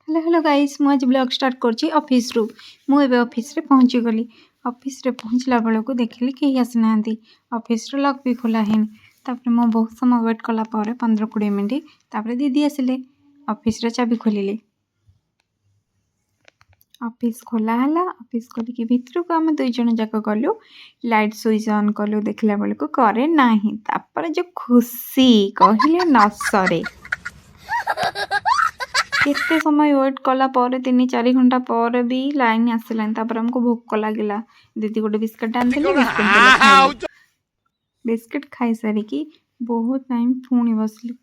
Hello hello guys मु आज blog start करची ऑफिस रु मु एबे ऑफिस रे पहुंची गली। ऑफिस रे पहुंचला बेल को देखली केही आसना ऑफिस रो लॉक भी खोला है। तापर मो बहुत समय वेट कला पर 15-20 मिनिट तापर दीदी आसिले ऑफिस रे चाबी खोलिले। ऑफिस खोला हला ऑफिस खोल के भीतर को आम दुई जन जाक गलु लाइट स्विच ऑन कलु देखला बेल को करे नाही। तापर जो खुशी कहले न सरे केते समय वेट कला पर 3-4 घंटा पर भी लाइन आसलानी। तापर हमको भोक लगिला दीदी गोटे बिस्किट आनथिले बिस्किट खाई सारिकी बहुत टाइम पुणी बसलु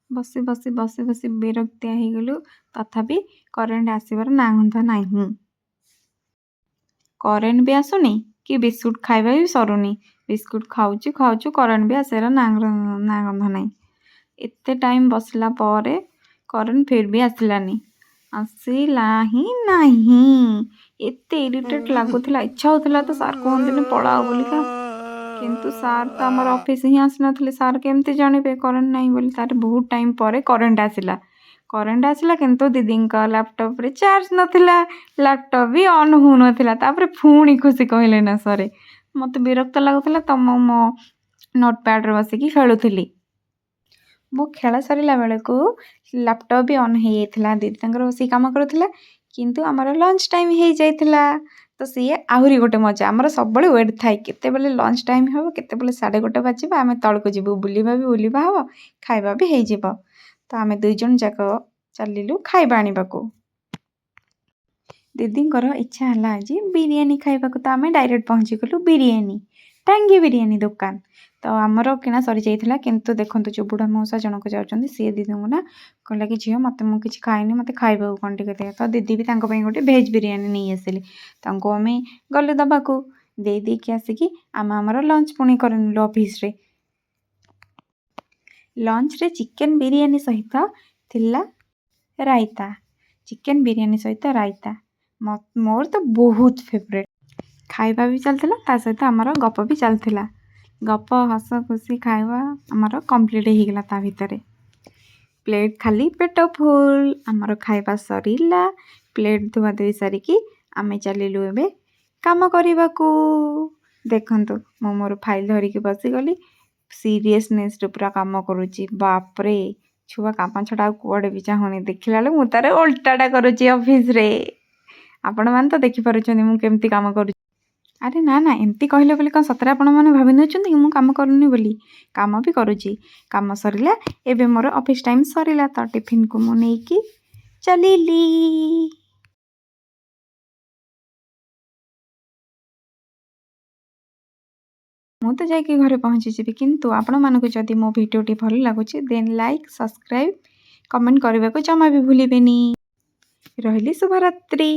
बसी बसी बसी बसी विरक्तिया हो गलु। तथापि करेन्ट आसबार ना गंधा नहीं करेन्ट भी आसुनी कि बिस्कुट खाइबा भी सरुनी। बिस्कुट खाऊचु खाऊचु करेन्ट भी आसार ना गंधा नहीं। एते टाइम बसला पर करेन्ट फिर भी आसलानी आसला ही नहीं। एते इरिटेट लगुला इच्छा होता तो सार कहते पलाओ बोलिका किंतु सार तो आम ऑफिस ही आसना सार केमती जानवे करेन्ट नहीं बोली। तार बहुत टाइम पर करेन्ट आसला किंतु दीदी लैपटॉप रे चार्ज नथिला लैपटॉप भी ऑन हो नथिला। तापर पुणी खुशी कहले ना सरे मत विरक्त लगुला तो मो नोटपैड रे बसिकी खेलुली। मो खेल सरला बेल को लैपटॉप भी ऑन हो जाता दीदी बस कम करूला किंतु आमर लंच टाइम हो जाता तो सी आहरी गोटे मजा आमर सब वेट थाए केते लंच टाइम हम केते 1:30 बाजब आम तौक जीवु बुलवा भी बुलवा हम खाइबा भी हो तो आम दुई जन जाक चलू खाइबा आने को। दीदींकर इच्छा है आज बिरियानी खाइबा तो आम डायरेक्ट पहुँची गलु बिरियानी टांगी बिरियानी दुकान तो आमर किना सरी जाइए। किंतु देखो जो बुढ़ा मौसा जनक जाऊँच सी दीदी को ना कहला कि झील मत मुझे खाइनी मत खाइबा कौन टे तो दीदी भी गोटे भेज बिरियानी नहीं आसिले आम गलु दबाक दे देकी आसिकी आमर लंच पुणी करनेलु ऑफिस रे। लंच रे चिकेन बिरियानी सहित थिला रायता चिकेन बिरियानी सहित रायता मोर तो बहुत फेवरेट खाइबा भी चलता सहित आमर गप भी चलता गप हस खुशी खाइबा आमर कंप्लीट हो गला। ता भितर प्लेट खाली पेट फुल आमर खाइबा सरीला प्लेट धुआ धुई सारिकी आमे चलिलु एबे काम करने को। देखंतु मो मोर फाइल धरिकी बसीगली सीरियसनेस पूरा काम करुच्ची बापरे छुआ काम छड़ा कुआडे भी चाहूनी देखला मु तार उल्टाटा करुच्ची ऑफिस रे। आपण मैंने तो देखिपुं मु केमती काम करूँ। अरे ना ना एमती कहले बोली कौन सतरे आपण मैंने भावी नौकरी कि मुझे काम करूनी बोली काम भी करुच्ची काम सरला एबे मोर ऑफिस टाइम सरला तो टिफिन को मु नेकी चलिली। मु तो जाकि घरे पहुँची जी किंतु आपण मानक जदि मो भिडियोटी भल लगुच देन लाइक सब्सक्राइब कमेंट करने को जमा भी भूलिबेनी। रहिली शुभरात्रि।